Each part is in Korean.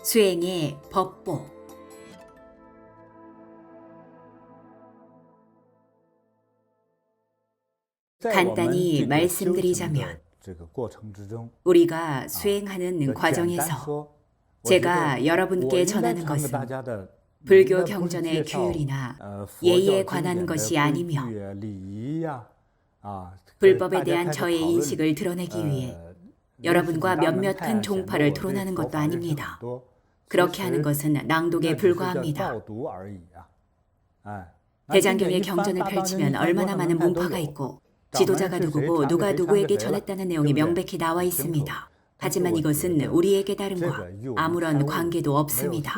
수행의 법보. 간단히 말씀드리자면 우리가 수행하는 과정에서 제가 여러분께 전하는 것은 불교 경전의 규율이나 예의에 관한 것이 아니며 불법에 대한 저의 인식을 드러내기 위해 여러분과 몇몇 큰 종파를 토론하는 것도 아닙니다. 그렇게 하는 것은 낭독에 불과합니다. 대장경의 경전을 펼치면 얼마나 많은 문파가 있고 지도자가 누구고 누가 누구에게 전했다는 내용이 명백히 나와 있습니다. 하지만 이것은 우리의 깨달음과 아무런 관계도 없습니다.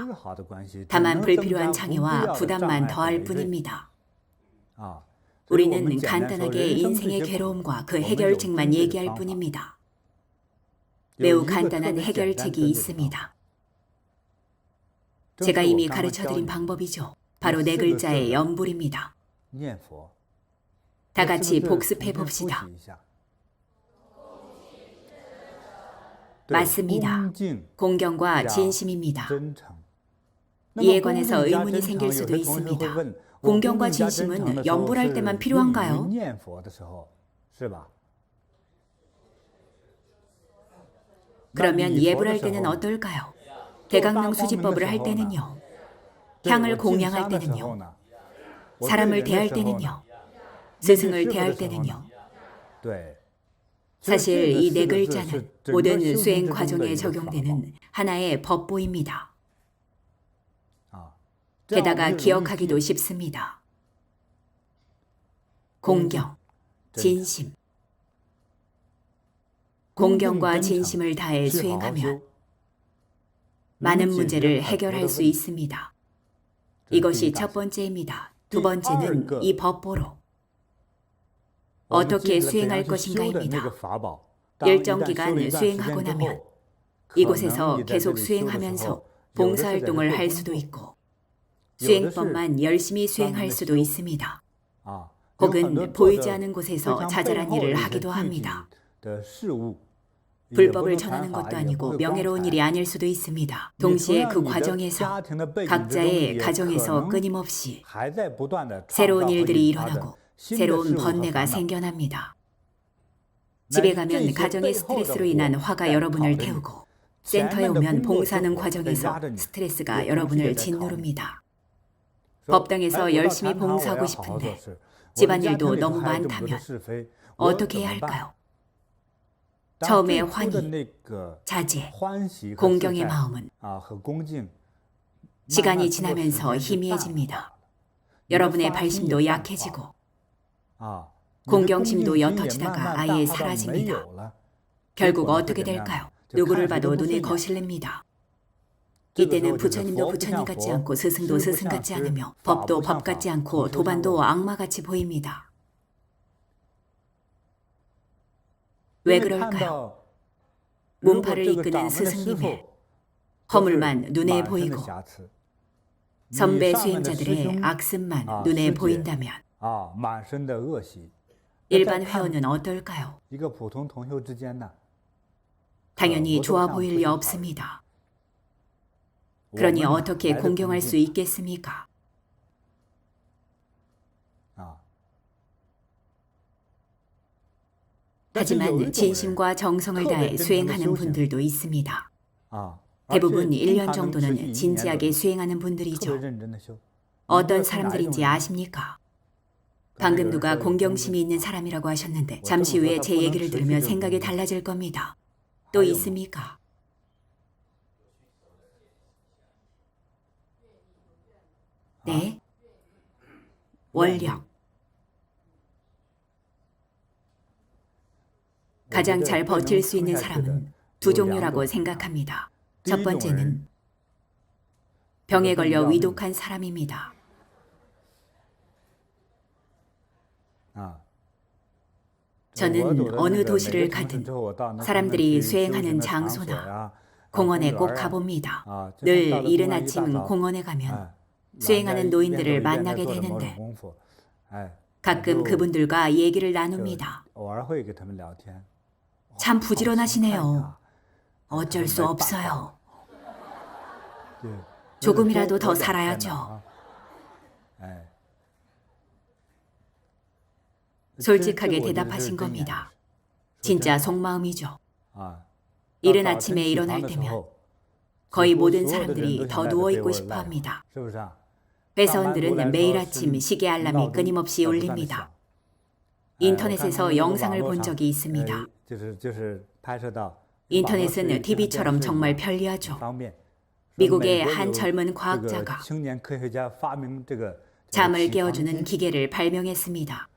다만 불필요한 장애와 부담만 더할 뿐입니다. 우리는 간단하게 인생의 괴로움과 그 해결책만 얘기할 뿐입니다. 매우 간단한 해결책이 있습니다. 제가 이미 가르쳐드린 방법이죠. 바로 네 글자의 염불입니다. 다 같이 복습해 봅시다. 맞습니다. 공경과 진심입니다. 이에 관해서 의문이 생길 수도 있습니다. 공경과 진심은 염불할 때만 필요한가요? 그러면 예불할 때는 어떨까요? 대강명수지법을 할 때는요? 향을 공양할 때는요? 사람을 대할 때는요? 스승을 대할 때는요? 사실 이 네 글자는 모든 수행 과정에 적용되는 하나의 법보입니다. 게다가 기억하기도 쉽습니다. 공경, 진심. 공경과 진심을 다해 수행하면 많은 문제를 해결할 수 있습니다. 이것이 첫 번째입니다. 두 번째는 이 법보로 어떻게 수행할 것인가입니다. 일정 기간 수행하고 나면 이곳에서 계속 수행하면서 봉사활동을 할 수도 있고 수행법만 열심히 수행할 수도 있습니다. 혹은 보이지 않은 곳에서 자잘한 일을 하기도 합니다. 불법을 전하는 것도 아니고 명예로운 일이 아닐 수도 있습니다. 동시에 그 과정에서 각자의 가정에서 끊임없이 새로운 일들이 일어나고 새로운 번뇌가 생겨납니다. 집에 가면 가정의 스트레스로 인한 화가 여러분을 태우고 센터에 오면 봉사하는 과정에서 스트레스가 여러분을 짓누릅니다. 법당에서 열심히 봉사하고 싶은데 집안일도 너무 많다면 어떻게 해야 할까요? 처음에 환희, 자제, 공경의 마음은 시간이 지나면서 희미해집니다. 여러분의 발심도 약해지고 공경심도 옅어지다가 아예 사라집니다. 결국 어떻게 될까요? 누구를 봐도 눈에 거실립니다. 이때는 부처님도 부처님 같지 않고 스승도 스승 같지 않으며 법도 법 같지 않고 도반도 악마같이 보입니다. 왜 그럴까요? 문파를 이끄는 스승님의 허물만 눈에 보이고 선배 수행자들의 악습만 눈에 보인다면 일반 회원은 어떨까요? 당연히 좋아 보일 리 없습니다. 그러니 어떻게 공경할 수 있겠습니까? 하지만 진심과 정성을 다해 수행하는 분들도 있습니다. 대부분 1년 정도는 진지하게 수행하는 분들이죠. 어떤 사람들인지 아십니까? 방금 누가 공경심이 있는 사람이라고 하셨는데 잠시 후에 제 얘기를 들으면 생각이 달라질 겁니다. 또 있습니까? 네? 원력. 가장 잘 버틸 수 있는 사람은 두 종류라고 생각합니다. 첫 번째는 병에 걸려 위독한 사람입니다. 저는 어느 도시를 가든 사람들이 수행하는 장소나 공원에 꼭 가봅니다. 늘 이른 아침 공원에 가면 수행하는 노인들을 만나게 되는데 가끔 그분들과 얘기를 나눕니다. 참 부지런하시네요. 어쩔 수 없어요. 조금이라도 더 살아야죠. 솔직하게 대답하신 겁니다. 진짜 속마음이죠. 이른 아침에 일어날 때면 거의 모든 사람들이 더 누워있고 싶어 합니다. 회사원들은 매일 아침 시계 알람이 끊임없이 울립니다. 인터넷에서 영상을 본 적이 있습니다. 인터넷은 TV처럼 정말 편리하죠. 미국의 한 젊은 과학자가 잠을 깨워주는 기계를 발명했습니다.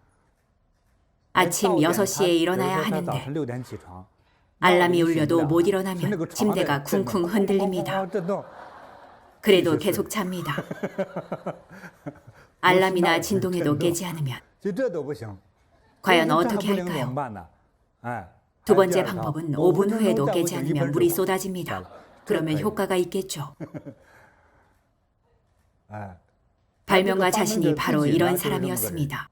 아침 6시에 일어나야 하는데 알람이 울려도 못 일어나면 침대가 쿵쿵 흔들립니다. 그래도 계속 잡니다. 알람이나 진동에도 깨지 않으면 과연 어떻게 할까요? 두 번째 방법은 5분 후에도 깨지 않으면 물이 쏟아집니다. 그러면 효과가 있겠죠. 발명가 자신이 바로 이런 사람이었습니다.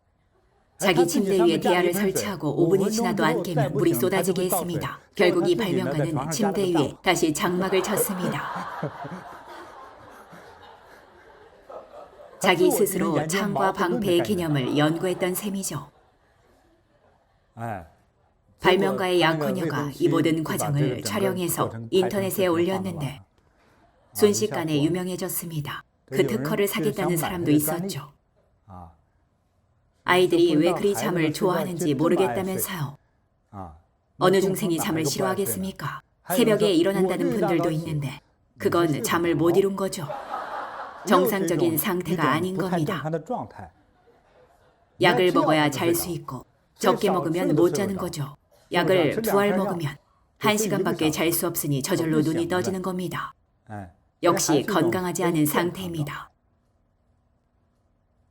자기 침대 위에 대야를 설치하고 5분이 지나도 안 깨면 물이 쏟아지게 했습니다. 결국 이 발명가는 침대 위에 다시 장막을 쳤습니다. 자기 스스로 창과 방패의 개념을 연구했던 셈이죠. 발명가의 약혼녀가 이 모든 과정을 촬영해서 인터넷에 올렸는데 순식간에 유명해졌습니다. 그 특허를 사겠다는 사람도 있었죠. 아이들이 왜 그리 잠을 좋아하는지 모르겠다면서요. 어느 중생이 잠을 싫어하겠습니까? 새벽에 일어난다는 분들도 있는데 그건 잠을 못 이룬 거죠. 정상적인 상태가 아닌 겁니다. 약을 먹어야 잘 수 있고 적게 먹으면 못 자는 거죠. 약을 2알 먹으면 1시간밖에 잘 수 없으니 저절로 눈이 떠지는 겁니다. 역시 건강하지 않은 상태입니다.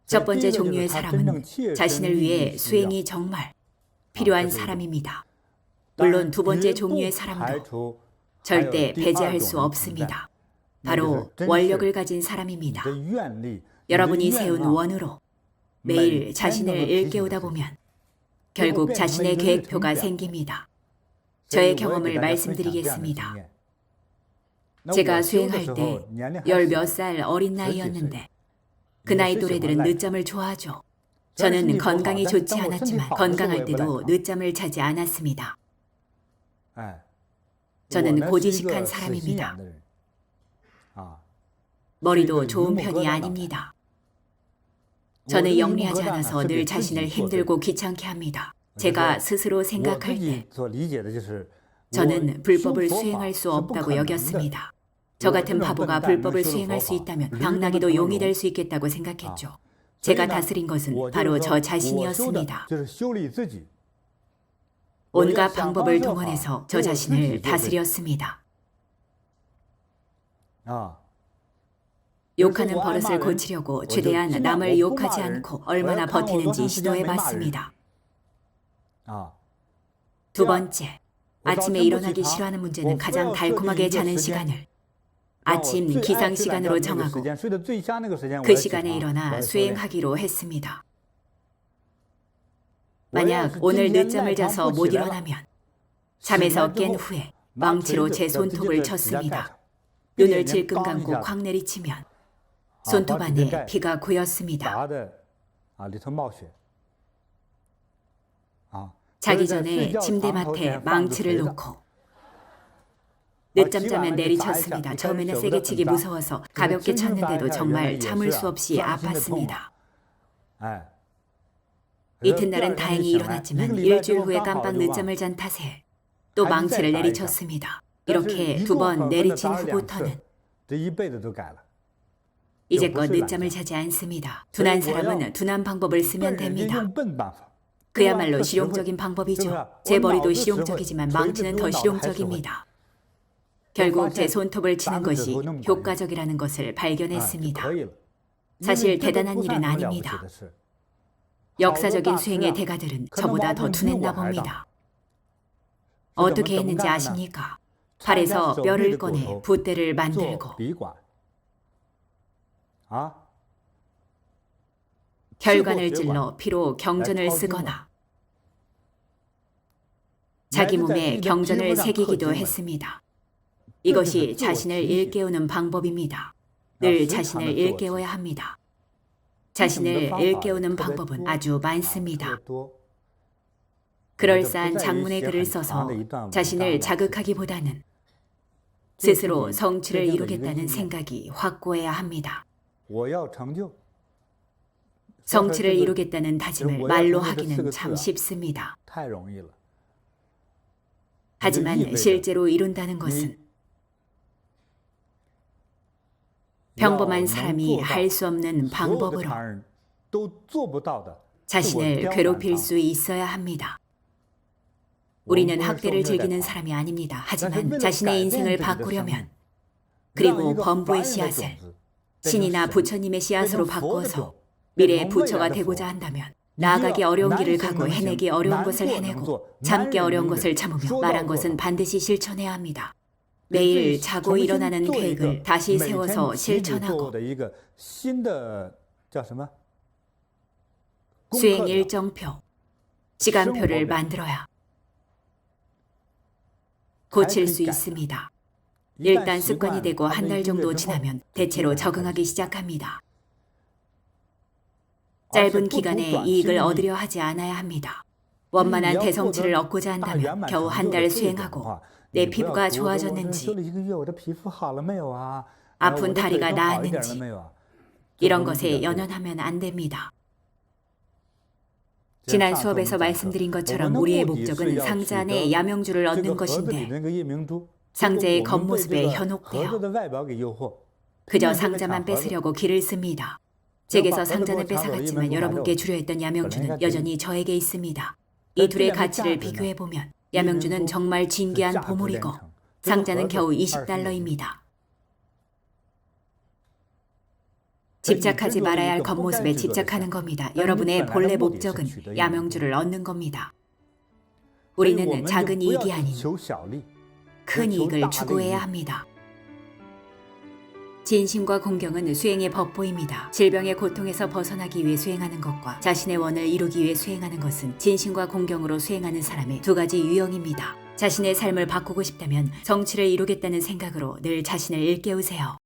첫 번째 종류의 사람은 자신을 위해 수행이 정말 필요한 사람입니다. 물론 두 번째 종류의 사람도 절대 배제할 수 없습니다. 바로 원력을 가진 사람입니다. 여러분이 세운 원으로 매일 자신을 일깨우다 보면 결국 자신의 계획표가 생깁니다. 저의 경험을 말씀드리겠습니다. 제가 수행할 때 10몇 살 어린 나이였는데 그 나이 또래들은 늦잠을 좋아하죠. 저는 건강이 좋지 않았지만 건강할 때도 늦잠을 자지 않았습니다. 저는 고지식한 사람입니다. 머리도 좋은 편이 아닙니다. 저는 영리하지 않아서 늘 자신을 힘들고 귀찮게 합니다. 제가 스스로 생각할 때 저는 불법을 수행할 수 없다고 여겼습니다. 저 같은 바보가 불법을 수행할 수 있다면 당나귀도 용이 될 수 있겠다고 생각했죠. 제가 다스린 것은 바로 저 자신이었습니다. 온갖 방법을 동원해서 저 자신을 다스렸습니다. 욕하는 버릇을 고치려고 최대한 남을 욕하지 않고 얼마나 버티는지 시도해봤습니다. 두 번째, 아침에 일어나기 싫어하는 문제는 가장 달콤하게 자는 시간을 아침 기상 시간으로 정하고 그 시간에 일어나 수행하기로 했습니다. 만약 오늘 늦잠을 자서 못 일어나면 잠에서 깬 후에 망치로 제 손톱을 쳤습니다. 눈을 질끈 감고 콱 내리치면 손톱 안에 피가 고였습니다. 자기 전에 침대맡에 망치를 놓고 늦잠 자면 내리쳤습니다. 처음에는 세게 치기 무서워서 가볍게 쳤는데도 정말 참을 수 없이 아팠습니다. 이튿날은 다행히 일어났지만 일주일 후에 깜빡 늦잠을 잔 탓에 또 망치를 내리쳤습니다. 이렇게 2번 내리친 후부터는 이제껏 늦잠을 자지 않습니다. 둔한 사람은 둔한 방법을 쓰면 됩니다. 그야말로 실용적인 방법이죠. 제 머리도 실용적이지만 망치는 더 실용적입니다. 결국 제 손톱을 치는 것이 효과적이라는 것을 발견했습니다. 사실 대단한 일은 아닙니다. 역사적인 수행의 대가들은 저보다 더 둔했나 봅니다. 어떻게 했는지 아십니까? 팔에서 뼈를 꺼내 붓대를 만들고 혈관을 찔러 피로 경전을 쓰거나 자기 몸에 경전을 새기기도 했습니다. 이것이 자신을 일깨우는 방법입니다. 늘 자신을 일깨워야 합니다. 자신을 일깨우는 방법은 아주 많습니다. 그럴싸한 장문의 글을 써서 자신을 자극하기보다는 스스로 성취를 이루겠다는 생각이 확고해야 합니다. 성취를 이루겠다는 다짐을 말로 하기는 참 쉽습니다. 하지만 실제로 이룬다는 것은 평범한 사람이 할 수 없는 방법으로 자신을 괴롭힐 수 있어야 합니다. 우리는 학대를 즐기는 사람이 아닙니다. 하지만 자신의 인생을 바꾸려면, 그리고 범부의 씨앗을 신이나 부처님의 씨앗으로 바꾸어서 미래의 부처가 되고자 한다면 나아가기 어려운 길을 가고 해내기 어려운 것을 해내고 참기 어려운 것을 참으며 말한 것은 반드시 실천해야 합니다. 매일 자고 일어나는 계획을 다시 세워서 실천하고 수행 일정표, 시간표를 만들어야 고칠 수 있습니다. 일단 습관이 되고 한 달 정도 지나면 대체로 적응하기 시작합니다. 짧은 기간에 이익을 얻으려 하지 않아야 합니다. 원만한 대성취를 얻고자 한다면 겨우 한 달 수행하고 내 피부가 좋아졌는지, 아픈 다리가 나았는지 이런 것에 연연하면 안 됩니다. 지난 수업에서 말씀드린 것처럼 우리의 목적은 상자 안에 야명주를 얻는 것인데 상자의 겉모습에 현혹되어 그저 상자만 뺏으려고 길을 씁니다. 제게서 상자는 뺏어갔지만 여러분께 주려 했던 야명주는 여전히 저에게 있습니다. 이 둘의 가치를 비교해보면 야명주는 정말 진귀한 보물이고 상자는 겨우 $20입니다. 집착하지 말아야 할 겉모습에 집착하는 겁니다. 여러분의 본래 목적은 야명주를 얻는 겁니다. 우리는 작은 이익이 아닌 큰 이익을 추구해야 합니다. 진심과 공경은 수행의 법보입니다. 질병의 고통에서 벗어나기 위해 수행하는 것과 자신의 원을 이루기 위해 수행하는 것은 진심과 공경으로 수행하는 사람의 두 가지 유형입니다. 자신의 삶을 바꾸고 싶다면 성취를 이루겠다는 생각으로 늘 자신을 일깨우세요.